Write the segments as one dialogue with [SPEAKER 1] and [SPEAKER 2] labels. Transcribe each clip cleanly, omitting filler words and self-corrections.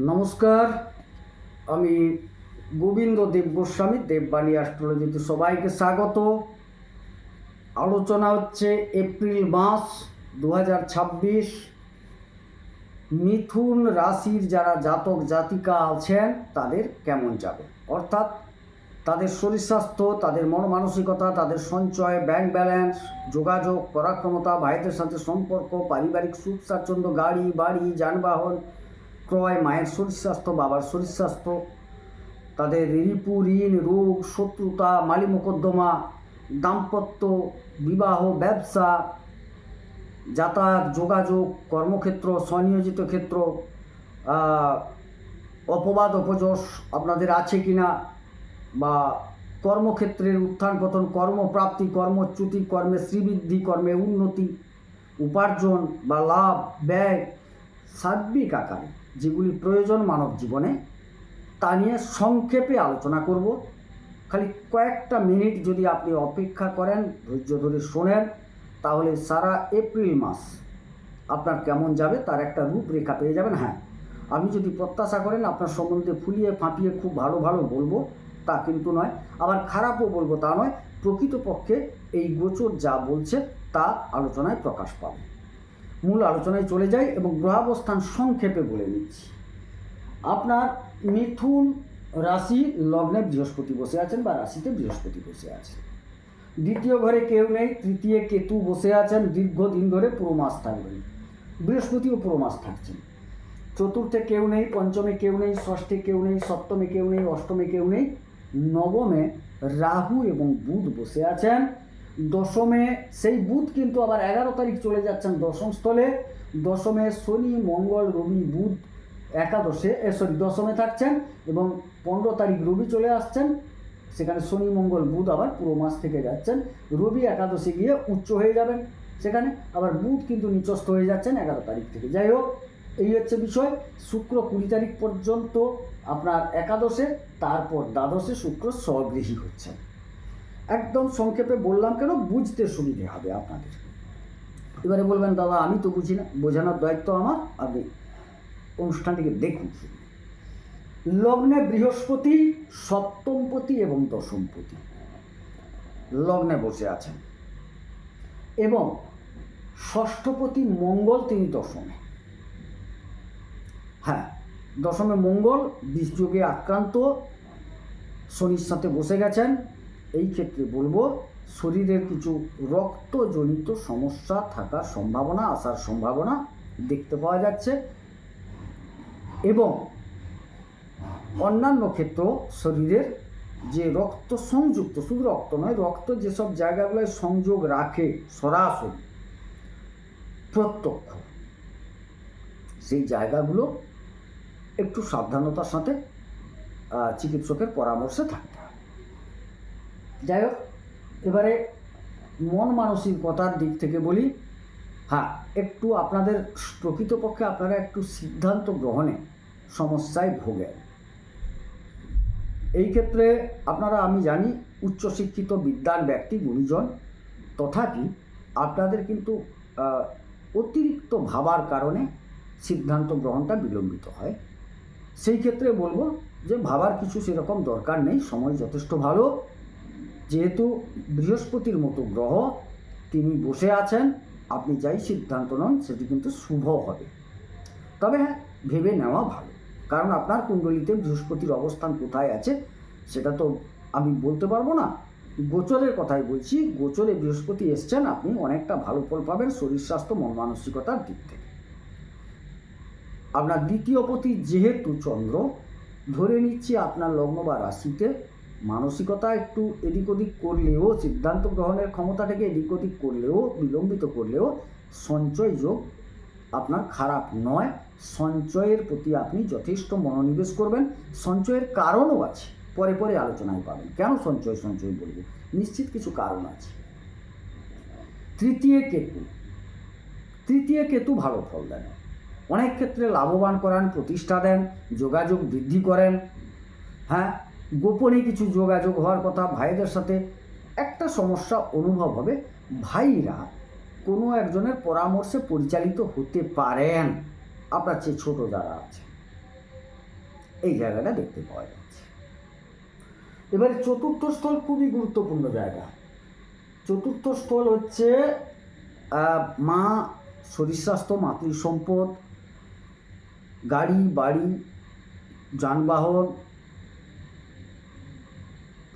[SPEAKER 1] নমস্কার, আমি গোবিন্দ দেব গোস্বামী, দেববাণী অ্যাস্ট্রোলজিতে সবাইকে স্বাগত। আলোচনা হচ্ছে এপ্রিল মাস 2026 মিথুন রাশির যারা জাতক জাতিকা আছেন তাদের কেমন যাবে, অর্থাৎ তাদের শরীর স্বাস্থ্য, তাদের মন মানসিকতা, তাদের সঞ্চয়, ব্যাংক ব্যালেন্স, যোগাযোগ, পরাক্রমতা, ভাইদের সাথে সম্পর্ক, পারিবারিক সুখ স্বাচ্ছন্দ্য, গাড়ি বাড়ি যানবাহন ক্রয়, মায়ের শরীর স্বাস্থ্য, বাবার শরীর স্বাস্থ্য, তাদের রিপু ঋণ রোগ শত্রুতা মালি মোকদ্দমা, দাম্পত্য বিবাহ ব্যবসা যাতায়াত যোগাযোগ কর্মক্ষেত্র স্বনিয়োজিত ক্ষেত্র, অপবাদ অপযশ আপনাদের আছে কিনা, বা কর্মক্ষেত্রের উত্থান পতন, কর্মপ্রাপ্তি, কর্মচ্যুতি, কর্মে শ্রীবৃদ্ধি, কর্মে উন্নতি, উপার্জন বা লাভ ব্যয় সার্বিক আকারে যেগুলি প্রয়োজন মানব জীবনে তা নিয়ে সংক্ষেপে আলোচনা করব। খালি কয়েকটা মিনিট যদি আপনি অপেক্ষা করেন, ধৈর্য ধরে শোনেন, তাহলে সারা এপ্রিল মাস আপনার কেমন যাবে তার একটা রূপরেখা পেয়ে যাবেন। হ্যাঁ, আপনি যদি প্রত্যাশা করেন আপনার সম্বন্ধে ফুলিয়ে ফাঁপিয়ে খুব ভালো ভালো বলবো তা কিন্তু নয়, আবার খারাপও বলবো তা নয়। প্রকৃতপক্ষে এই গোচর যা বলছে তা আলোচনায় প্রকাশ পাবে। মূল আলোচনায় চলে যাই এবং গ্রহাবস্থান সংক্ষেপে বলে নিচ্ছি। আপনার মিথুন রাশি লগ্নে বৃহস্পতি বসে আছেন বা রাশিতে বৃহস্পতি বসে আছেন। দ্বিতীয় ঘরে কেউ নেই, তৃতীয় কেতু বসে আছেন, দীর্ঘদিন ধরে পুরো মাস থাকবেন। বৃহস্পতিও পুরো মাস থাকছেন। চতুর্থে কেউ নেই, পঞ্চমে কেউ নেই, ষষ্ঠে কেউ নেই, সপ্তমে কেউ নেই, অষ্টমে কেউ নেই। নবমে রাহু এবং বুধ বসে আছেন। দশমে সেই বুধ কিন্তু আবার 11 তারিখ চলে যাচ্ছেন দশম স্থলে। দশমে শনি মঙ্গল রবি বুধ দশমে থাকছেন এবং 15 তারিখ রবি চলে আসছেন। সেখানে শনি মঙ্গল বুধ আবার পুরো মাস থেকে যাচ্ছেন। রবি একাদশে গিয়ে উচ্চ হয়ে যাবেন সেখানে, আবার বুধ কিন্তু নিচস্থ হয়ে যাচ্ছেন 11 তারিখ থেকে। যাই হোক, এই হচ্ছে বিষয়। শুক্র 20 তারিখ পর্যন্ত আপনার একাদশে, তারপর দ্বাদশে শুক্র স্বগৃহী হচ্ছেন। একদম সংক্ষেপে বললাম কেন, বুঝতে সুবিধে হবে আপনাদের। এবারে বলবেন দাদা আমি তো বুঝি না, বোঝানোর দায়িত্ব আমার, আপনি অনুষ্ঠানটিকে দেখুন। লগ্নে বৃহস্পতি সপ্তমপতি এবং দশমপতি লগ্নে বসে আছেন এবং ষষ্ঠপতি মঙ্গল তিনি দশমে। হ্যাঁ, দশমে মঙ্গল বিষযোগে আক্রান্ত, শনির সাথে বসে গেছেন। এই ক্ষেত্রে বলবো শরীরের কিছু রক্তজনিত সমস্যা থাকার সম্ভাবনা, আসার সম্ভাবনা দেখতে পাওয়া যাচ্ছে। এবং অন্যান্য ক্ষেত্র শরীরের যে রক্ত সংযুক্ত, শুধু রক্ত নয়, রক্ত যেসব জায়গাগুলোয় সংযোগ রাখে সরাসরি প্রত্যক্ষ, সেই জায়গাগুলো একটু সাবধানতার সাথে চিকিৎসকের পরামর্শে থাকতে হবে। যাই হোক, এবারে মন মানসিকতার দিক থেকে বলি। হ্যাঁ, একটু আপনাদের প্রকৃতপক্ষে আপনারা একটু সিদ্ধান্ত গ্রহণে সমস্যায় ভোগেন। এই ক্ষেত্রে আপনারা, আমি জানি উচ্চশিক্ষিত বিদ্বান ব্যক্তি গুণীজন, তথাপি আপনাদের কিন্তু অতিরিক্ত ভাবার কারণে সিদ্ধান্ত গ্রহণটা বিলম্বিত হয়। সেই ক্ষেত্রে বলবো যে ভাবার কিছু সেরকম দরকার নেই, সময় যথেষ্ট ভালো। যেহেতু বৃহস্পতির মতো গ্রহ তিনি বসে আছেন, আপনি যাই সিদ্ধান্ত নেন সেটি কিন্তু শুভ হবে। তবে হ্যাঁ, ভেবে নেওয়া ভালো, কারণ আপনার কুণ্ডলিতে বৃহস্পতির অবস্থান কোথায় আছে সেটা তো আমি বলতে পারবো না। গোচরের কথাই বলছি। গোচরে বৃহস্পতি এসছেন, আপনি অনেকটা ভালো ফল পাবেন শরীর স্বাস্থ্য মন মানসিকতার দিক থেকে। আপনার দ্বিতীয় পতি যেহেতু চন্দ্র, ধরে নিচ্ছি আপনার লগ্ন বা রাশিতে মানসিকতা একটু এদিক ওদিক করলেও, সিদ্ধান্ত গ্রহণের ক্ষমতাটাকে এদিক ওদিক করলেও, বিলম্বিত করলেও সঞ্চয় যোগ আপনার খারাপ নয়। সঞ্চয়ের প্রতি আপনি যথেষ্ট মনোনিবেশ করবেন। সঞ্চয়ের কারণও আছে, পরে পরে আলোচনায় পাবেন কেন সঞ্চয় বলবো, নিশ্চিত কিছু কারণ আছে। তৃতীয় কেতু ভালো ফল দেন, অনেক ক্ষেত্রে লাভবান করান, প্রতিষ্ঠা দেন, যোগাযোগ বৃদ্ধি করেন। হ্যাঁ, গোপনে কিছু যোগাযোগ হওয়ার কথা, ভাইদের সাথে একটা সমস্যা অনুভব হবে। ভাইরা কোনো একজনের পরামর্শে পরিচালিত হতে পারেন আপনার চেয়ে ছোট যারা আছে। এই জায়গাটা দেখতে পাওয়া যাচ্ছে। এবারে চতুর্থ স্থল খুবই গুরুত্বপূর্ণ জায়গা। চতুর্থ স্থল হচ্ছে মা, শরীর স্বাস্থ্য, মাতৃ সম্পদ, গাড়ি বাড়ি, যানবাহন,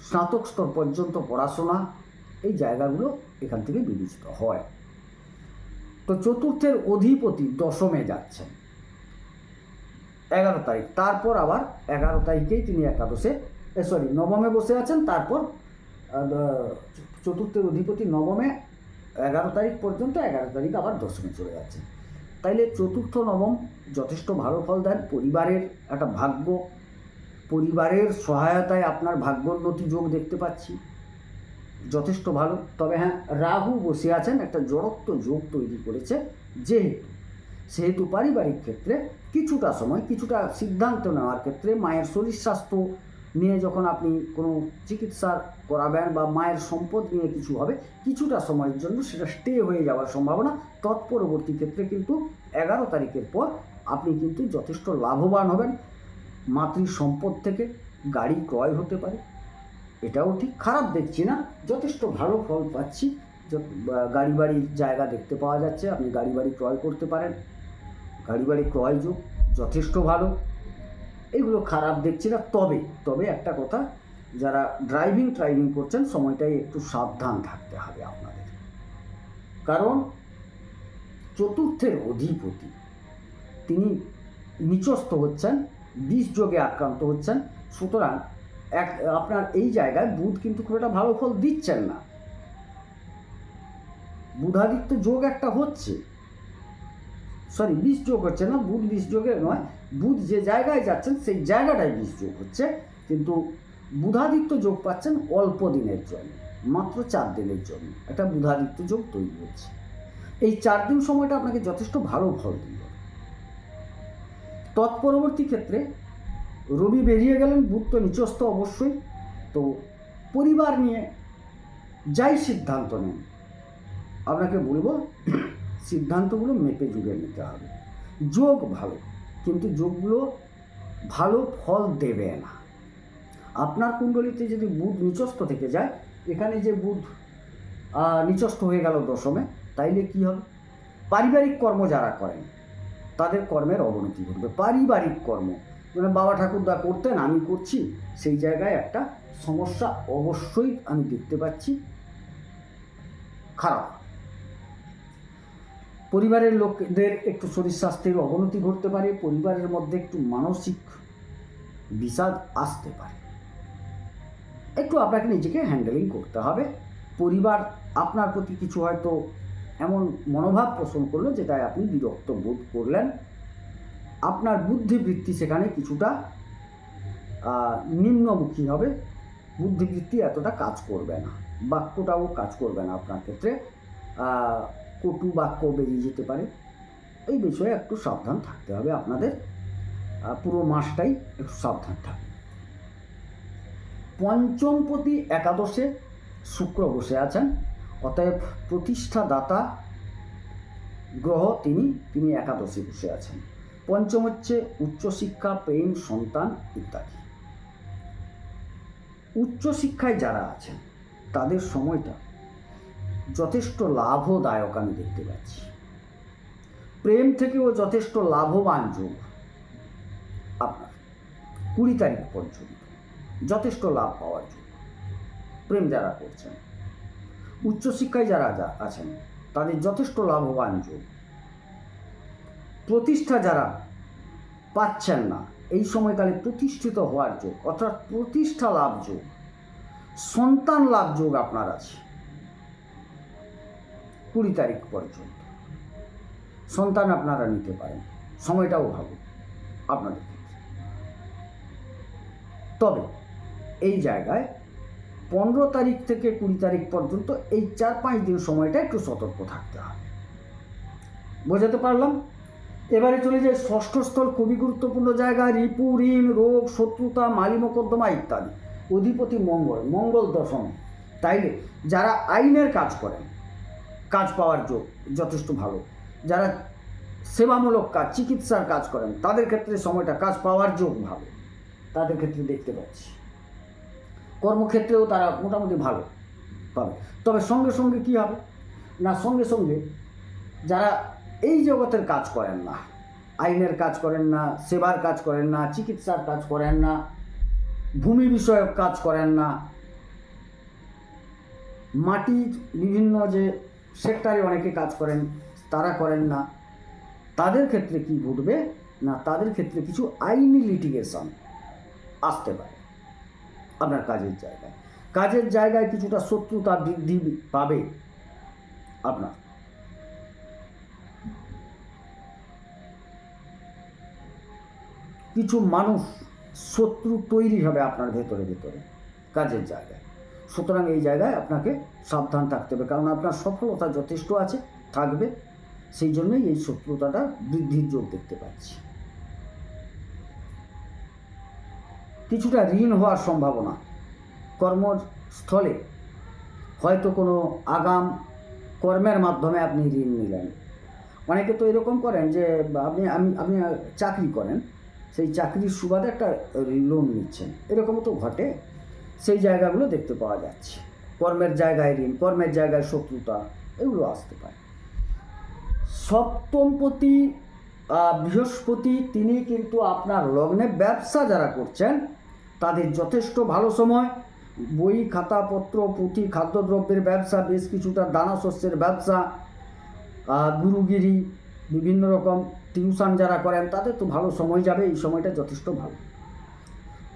[SPEAKER 1] স্নাতক স্তর পর্যন্ত পড়াশোনা, এই জায়গাগুলো এখান থেকে বিবেচিত হয়। তো চতুর্থের অধিপতি দশমে যাচ্ছেন 11 তারিখ, তারপর আবার 11 তারিখেই তিনি একাদশে নবমে বসে আছেন। তারপর চতুর্থের অধিপতি নবমে 11 তারিখ পর্যন্ত, 11 তারিখ আবার দশমে চলে যাচ্ছেন। তাইলে চতুর্থ নবম যথেষ্ট ভালো ফল দেন। পরিবারের একটা ভাগ্য, পরিবারের সহায়তায় আপনার ভাগ্যোন্নতি যোগ দেখতে পাচ্ছি, যথেষ্ট ভালো। তবে হ্যাঁ, রাহু বসে আছেন, একটা জড়ত্ব যোগ তৈরি করেছে, সেহেতু পারিবারিক ক্ষেত্রে কিছুটা সময়, কিছুটা সিদ্ধান্ত নেওয়ার ক্ষেত্রে মায়ের শরীর স্বাস্থ্য নিয়ে যখন আপনি কোনো চিকিৎসা করাবেন বা মায়ের সম্পদ নিয়ে কিছু হবে, কিছুটা সময়ের জন্য সেটা স্টে হয়ে যাওয়ার সম্ভাবনা। তৎপরবর্তী ক্ষেত্রে কিন্তু 11 তারিখের পর আপনি কিন্তু যথেষ্ট লাভবান হবেন। মাতৃ সম্পদ থেকে গাড়ি ক্রয় হতে পারে, এটাও ঠিক খারাপ দেখছি না, যথেষ্ট ভালো ফল পাচ্ছি। গাড়ি বাড়ির জায়গা দেখতে পাওয়া যাচ্ছে, আপনি গাড়ি বাড়ি ক্রয় করতে পারেন, গাড়ি বাড়ি ক্রয় যোগ যথেষ্ট ভালো, এগুলো খারাপ দেখছি না। তবে একটা কথা, যারা ড্রাইভিং করছেন সময়টাই একটু সাবধান থাকতে হবে আপনাদের, কারণ চতুর্থের অধিপতি তিনি নিচস্থ হচ্ছেন, বিষ যোগে আক্রান্ত হচ্ছেন। সুতরাং আপনার এই জায়গায় বুধ কিন্তু খুব একটা ভালো ফল দিচ্ছেন না। বুধাদিত্য যোগ একটা হচ্ছে, বিষ যোগ হচ্ছে না, বুধ বিষ যোগে নয়, বুধ যে জায়গায় যাচ্ছেন সেই জায়গাটায় বিষ যোগ হচ্ছে, কিন্তু বুধাদিত্য যোগ পাচ্ছেন অল্প দিনের জন্য, মাত্র 4 দিনের জন্য একটা বুধাদিত্য যোগ তৈরি হচ্ছে। এই 4 দিন সময়টা আপনাকে যথেষ্ট ভালো ফল দিবে। তৎপরবর্তী ক্ষেত্রে রবি বেরিয়ে গেলেন, বুধ তো নিচস্থ অবশ্যই। তো পরিবার নিয়ে যাই সিদ্ধান্ত নেন, আপনাকে বলবো সিদ্ধান্তগুলো মেপে যুগে নিতে হবে। যোগ ভালো, কিন্তু যোগগুলো ভালো ফল দেবে না। আপনার কুণ্ডলিতে যদি বুধ নিচস্থ থেকে যায়, এখানে যে বুধ নিচস্থ হয়ে গেল দশমে, তাইলে কি হবে? পারিবারিক কর্ম যারা করেন তাদের কর্মের অবনতি ঘটবে। পারিবারিক কর্ম মানে বাবা ঠাকুরদা করতেন, আমি করছি, সেই জায়গায় একটা সমস্যা অবশ্যই আমি দেখতে পাচ্ছি, খারাপ। পরিবারের লোকদের একটু শরীর স্বাস্থ্যের অবনতি ঘটতে পারে, পরিবারের মধ্যে একটু মানসিক বিষাদ আসতে পারে, একটু আপনাকে নিজেকে হ্যান্ডেলিং করতে হবে। পরিবার আপনার প্রতি কিছু হয়তো এমন মনোভাব পোষণ করলো যেটায় আপনি বিরক্ত বোধ করলেন, আপনার বুদ্ধিবৃত্তি সেখানে কিছুটা নিম্নমুখী হবে, বুদ্ধিবৃত্তি এতটা কাজ করবে না, বাক্যটাও কাজ করবে না আপনার ক্ষেত্রে, কটু বাক্য বেরিয়ে যেতে পারে। এই বিষয়ে একটু সাবধান থাকতে হবে আপনাদের, পুরো মাসটাই একটু সাবধান থাকবে। পঞ্চমপতি একাদশে শুক্র বসে আছেন, অতএব প্রতিষ্ঠাদাতা গ্রহ তিনি একাদশে বসে আছেন। পঞ্চম হচ্ছে উচ্চশিক্ষা, প্রেম, সন্তান ইত্যাদি। উচ্চশিক্ষায় যারা আছেন তাদের সময়টা যথেষ্ট লাভদায়ক আমি দেখতে পাচ্ছি। প্রেম থেকেও যথেষ্ট লাভবান যোগ আপনার 20 তারিখ পর্যন্ত যথেষ্ট লাভ পাওয়ার যোগ। প্রেম যারা করছেন, উচ্চশিক্ষায় যারা আছেন তাদের যথেষ্ট লাভবান যোগ। প্রতিষ্ঠা যারা পাচ্ছেন না, এই সময়কালে প্রতিষ্ঠিত হওয়ার যোগ, অর্থাৎ প্রতিষ্ঠা লাভ যোগ, সন্তান লাভ যোগ আপনার আছে 20 তারিখ পর্যন্ত। সন্তান আপনারা নিতে পারেন, সময়টাও ভালো আপনাদের ক্ষেত্রে। তবে এই জায়গায় 15 তারিখ থেকে 20 তারিখ পর্যন্ত এই 4-5 দিন সময়টা একটু সতর্ক থাকতে হবে। বোঝাতে পারলাম? এবারে চলে যায় ষষ্ঠ স্থল, খুবই গুরুত্বপূর্ণ জায়গা। রিপু, ঋণ, রোগ, শত্রুতা, মালি মোকদ্দমা ইত্যাদি। অধিপতি মঙ্গল দশমে। তাইলে যারা আইনের কাজ করেন, কাজ পাওয়ার যোগ যথেষ্ট ভালো। যারা সেবামূলক কাজ, চিকিৎসার কাজ করেন, তাদের ক্ষেত্রে সময়টা কাজ পাওয়ার যোগ ভালো। তাদের ক্ষেত্রে দেখতে পাচ্ছি। কর্মক্ষেত্রেও তারা মোটামুটি ভালো পাবে। তবে সঙ্গে সঙ্গে কী হবে না, সঙ্গে সঙ্গে যারা এই জগতের কাজ করেন না, আইনের কাজ করেন না, সেবার কাজ করেন না, চিকিৎসার কাজ করেন না, ভূমি বিষয়ক কাজ করেন না, মাটির বিভিন্ন যে সেক্টরে অনেকে কাজ করেন তারা করেন না, তাদের ক্ষেত্রে কি ঘটবে না, তাদের ক্ষেত্রে কিছু আইনি লিটিগেশন আসতে পারে। আপনার কাজের জায়গায় কিছুটা শত্রুতা বৃদ্ধি পাবে। আপনার কিছু মানুষ শত্রু তৈরি হবে আপনার ভেতরে কাজের জায়গায়। সুতরাং এই জায়গায় আপনাকে সাবধান থাকতে হবে, কারণ আপনার সফলতা যথেষ্ট আছে, থাকবে, সেই জন্যই এই শত্রুতাটা বৃদ্ধির যোগ দেখতে পাচ্ছি। কিছুটা ঋণ হওয়ার সম্ভাবনা, কর্মস্থলে হয়তো কোনো আগাম কর্মের মাধ্যমে আপনি ঋণ নিলেন। অনেকে তো এরকম করেন যে আপনি চাকরি করেন, সেই চাকরির সুবাদে একটা লোন নিচ্ছেন, এরকমও তো ঘটে। সেই জায়গাগুলো দেখতে পাওয়া যাচ্ছে। কর্মের জায়গায় ঋণ, কর্মের জায়গায় শত্রুতা, এগুলো আসতে পারে। সপ্তমপতি বৃহস্পতি, তিনি কিন্তু আপনার লগ্নে ব্যবসা যারা করছেন তাদের যথেষ্ট ভালো সময়। বই, খাতাপত্র, পুঁথি, খাদ্যদ্রব্যের ব্যবসা, বেশ কিছুটা দানা শস্যের ব্যবসা, গুরুগিরি, বিভিন্ন রকম টিউশন যারা করেন তাদের তো ভালো সময় যাবে। এই সময়টা যথেষ্ট ভালো,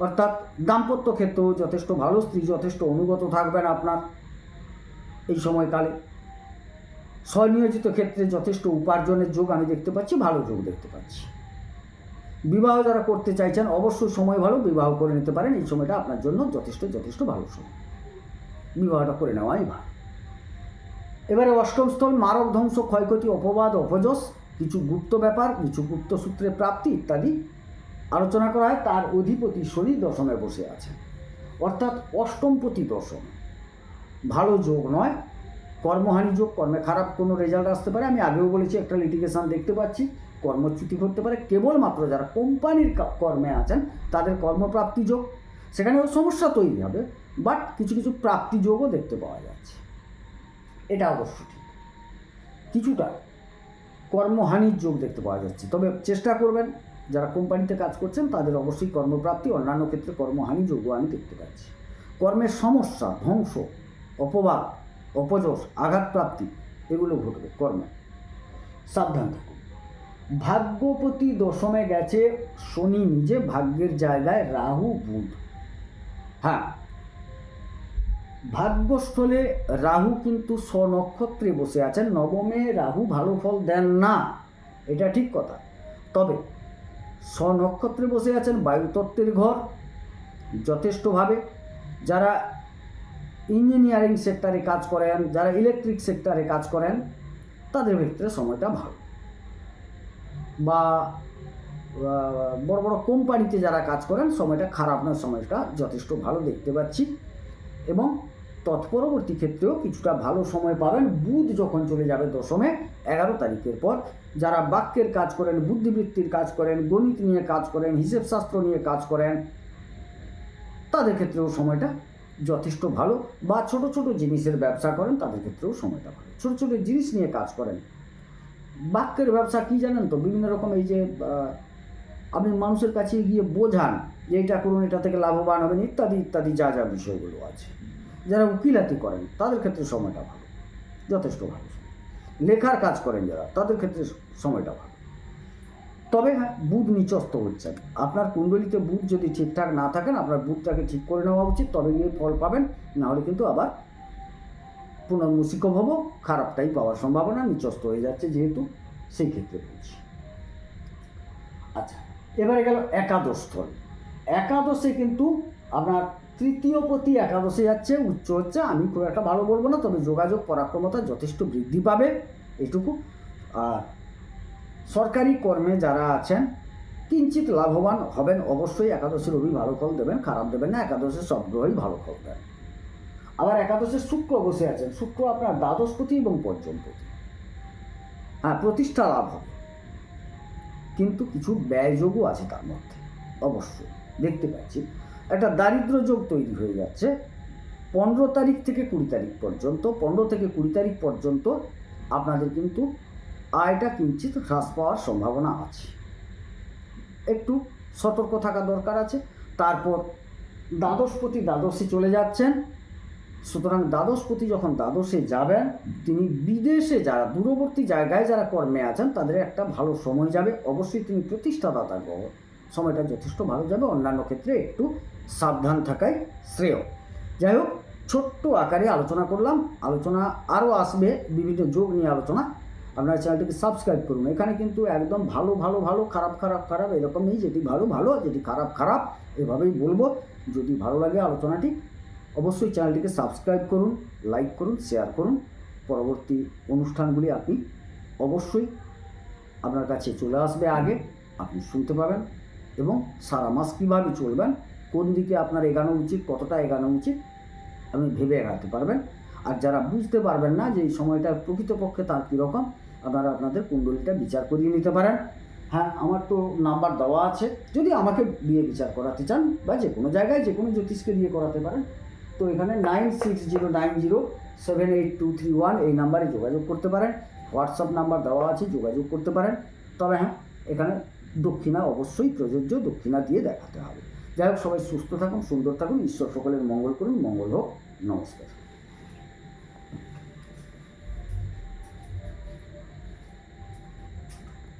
[SPEAKER 1] অর্থাৎ দাম্পত্য ক্ষেত্রেও যথেষ্ট ভালো। স্ত্রী যথেষ্ট অনুগত থাকবেন আপনার এই সময়কালে। স্বনিয়োজিত ক্ষেত্রে যথেষ্ট উপার্জনের যোগ আমি দেখতে পাচ্ছি, ভালো যোগ দেখতে পাচ্ছি। বিবাহ যারা করতে চাইছেন অবশ্যই সময় ভালো, বিবাহ করে নিতে পারেন। এই সময়টা আপনার জন্য যথেষ্ট ভালো সময়, বিবাহটা করে নেওয়াই ভালো। এবারে অষ্টম স্থল, মারক ধ্বংস, ক্ষয়ক্ষতি, অপবাদ, অপযশ, কিছু গুপ্ত ব্যাপার, কিছু গুপ্ত সূত্রে প্রাপ্তি ইত্যাদি আলোচনা করা হয়। তার অধিপতি শনি দশমে বসে আছে, অর্থাৎ অষ্টমপতি দশম, ভালো যোগ নয়। কর্মহানি যোগ, কর্মে খারাপ কোনো রেজাল্ট আসতে পারে। আমি আগেও বলেছি একটা লিটিগেশন দেখতে পাচ্ছি, কর্মচ্যুতি করতে পারে। কেবলমাত্র যারা কোম্পানির কর্মে আছেন তাদের কর্মপ্রাপ্তি যোগ, সেখানেও সমস্যা তৈরি হবে, বাট কিছু কিছু প্রাপ্তি যোগও দেখতে পাওয়া যাচ্ছে, এটা অবশ্য ঠিক। কিছুটা কর্মহানির যোগ দেখতে পাওয়া যাচ্ছে, তবে চেষ্টা করবেন যারা কোম্পানিতে কাজ করছেন তাদের অবশ্যই কর্মপ্রাপ্তি, অন্যান্য ক্ষেত্রে কর্মহানি যোগও আমি দেখতে পাচ্ছি। কর্মের সমস্যা, ধ্বংস, অপবাদ, অপযশ, আঘাতপ্রাপ্তি এগুলো ঘটবে কর্মে, সাবধান থাকুন। ভাগ্যপতি দশমে গেছে শনি নিজে, ভাগ্যের জায়গায় রাহু বুধ। হ্যাঁ, ভাগ্যস্থলে রাহু কিন্তু স্বনক্ষত্রে বসে আছেন। নবমে রাহু ভালো ফল দেন না, এটা ঠিক কথা, তবে স্বনক্ষত্রে বসে আছেন, বায়ুতত্ত্বের ঘর, যথেষ্টভাবে। যারা ইঞ্জিনিয়ারিং সেক্টরে কাজ করেন, যারা ইলেকট্রিক সেক্টরে কাজ করেন তাদের ক্ষেত্রে সময়টা ভালো, বা বড় বড় কোম্পানিতে যারা কাজ করেন সময়টা খারাপ না, সময়টা যথেষ্ট ভালো দেখতে পাচ্ছি। এবং তৎপরবর্তী ক্ষেত্রেও কিছুটা ভালো সময় পাবেন। বুধ যখন চলে যাবে দশমে 11 তারিখের পর, যারা বাক্যের কাজ করেন, বুদ্ধিবৃত্তির কাজ করেন, গণিত নিয়ে কাজ করেন, হিসেবশাস্ত্র নিয়ে কাজ করেন, তাদের ক্ষেত্রেও সময়টা যথেষ্ট ভালো। বা ছোট ছোট জিনিসের ব্যবসা করেন তাদের ক্ষেত্রেও সময়টা ভালো। ছোট ছোট জিনিস নিয়ে কাজ করেন, বাক্যের ব্যবসা কি জানেন তো, বিভিন্ন রকম এই যে আপনি মানুষের কাছে গিয়ে বোঝান যে এটা করুন, এটা থেকে লাভবান হবেন ইত্যাদি ইত্যাদি যা যা বিষয়গুলো আছে। যারা উকিলাতি করেন তাদের ক্ষেত্রে সময়টা ভালো, যথেষ্ট ভালো। লেখার কাজ করেন যারা, তাদের ক্ষেত্রে সময়টা ভালো। তবে হ্যাঁ, বুধ নিচস্থ হচ্ছেন। আপনার কুণ্ডলিতে বুধ যদি ঠিকঠাক না থাকেন, আপনার বুধটাকে ঠিক করে নেওয়া উচিত, তবে গিয়ে ফল পাবেন। নাহলে কিন্তু আবার পুনর্মূষিক ভব, খারাপটাই পাওয়ার সম্ভাবনা, নিচস্থ হয়ে যাচ্ছে যেহেতু, সেই ক্ষেত্রে বলছি। আচ্ছা, এবারে গেল একাদশ স্থল। একাদশে কিন্তু আপনার তৃতীয়পতি একাদশে যাচ্ছে, উচ্চ হচ্ছে। আমি খুব একটা ভালো বলবো না, তবে যোগাযোগ পরাক্রমতা যথেষ্ট বৃদ্ধি পাবে, এটুকু। আর সরকারি কর্মে যারা আছেন কিঞ্চিত লাভবান হবেন অবশ্যই। একাদশের রবি ভালো ফল দেবেন, খারাপ দেবেন না। একাদশের সব গ্রহই ভালো ফল দেন। আবার একাদশে শুক্র বসে আছেন, শুক্র আপনার দ্বাদশপতি এবং পঞ্চমপতি। হ্যাঁ, প্রতিষ্ঠা লাভ হবে, কিন্তু কিছু ব্যয়যোগও আছে তার মধ্যে অবশ্যই। দেখতে পাচ্ছি একটা দারিদ্র যোগ তৈরি হয়ে যাচ্ছে 15 তারিখ থেকে 20 তারিখ পর্যন্ত। 15 থেকে 20 তারিখ পর্যন্ত আপনাদের কিন্তু আয়টা কিঞ্চিত হ্রাস পাওয়ার সম্ভাবনা আছে, একটু সতর্ক থাকা দরকার আছে। তারপর দ্বাদশপতি দ্বাদশে চলে যাচ্ছেন, সুতরাং দ্বাদশপতি যখন দ্বাদশে যাবেন তিনি বিদেশে যারা দূরবর্তী জায়গায় যারা কর্মে আছেন তাদের একটা ভালো সময় যাবে। অবশ্যই তিনি প্রতিষ্ঠাদাতা গ্রহ, সময়টা যথেষ্ট ভালো যাবে। অন্যান্য ক্ষেত্রে একটু সাবধান থাকাই শ্রেয়। যাই হোক, ছোট্ট আকারে আলোচনা করলাম, আলোচনা আরও আসবে, বিভিন্ন যোগ নিয়ে আলোচনা। আপনারা চ্যানেলটিকে সাবস্ক্রাইব করুন। এখানে কিন্তু একদম ভালো ভালো ভালো, খারাপ খারাপ খারাপ এরকম নেই, যেটি ভালো ভালো, যেটি খারাপ খারাপ, এভাবেই বলবো। যদি ভালো লাগে আলোচনাটি অবশ্যই চ্যানেলটিকে সাবস্ক্রাইব করুন, লাইক করুন, শেয়ার করুন। পরবর্তী অনুষ্ঠানগুলি আপনি অবশ্যই আপনার কাছে চলে আসবে আগে, আপনি শুনতে পাবেন এবং সারা মাস কীভাবে চলবেন, কোন দিকে আপনার এগানো উচিত, কতটা এগানো উচিত আপনি ভেবে এগাতে পারবেন। আর যারা বুঝতে পারবেন না যে এই সময়টা প্রকৃতপক্ষে তার কীরকম, আপনারা আপনাদের কুণ্ডলিটা বিচার করিয়ে নিতে পারেন। হ্যাঁ, আমার তো নাম্বার দেওয়া আছে, যদি আমাকে দিয়ে বিচার করাতে চান বা যে কোনো জায়গায় যে কোনো জ্যোতিষকে দিয়ে করাতে পারেন। তো এখানে 9609078231 এই নাম্বারে যোগাযোগ করতে পারেন। হোয়াটসঅ্যাপ নাম্বার দেওয়া আছে, যোগাযোগ করতে পারেন। তবে হ্যাঁ, এখানে দক্ষিণা অবশ্যই প্রযোজ্য, দক্ষিণা দিয়ে দেখাতে হবে। যাই হোক, সবাই সুস্থ থাকুন, সুন্দর থাকুন, ঈশ্বর সকলের মঙ্গল করুন, মঙ্গল হোক। নমস্কার।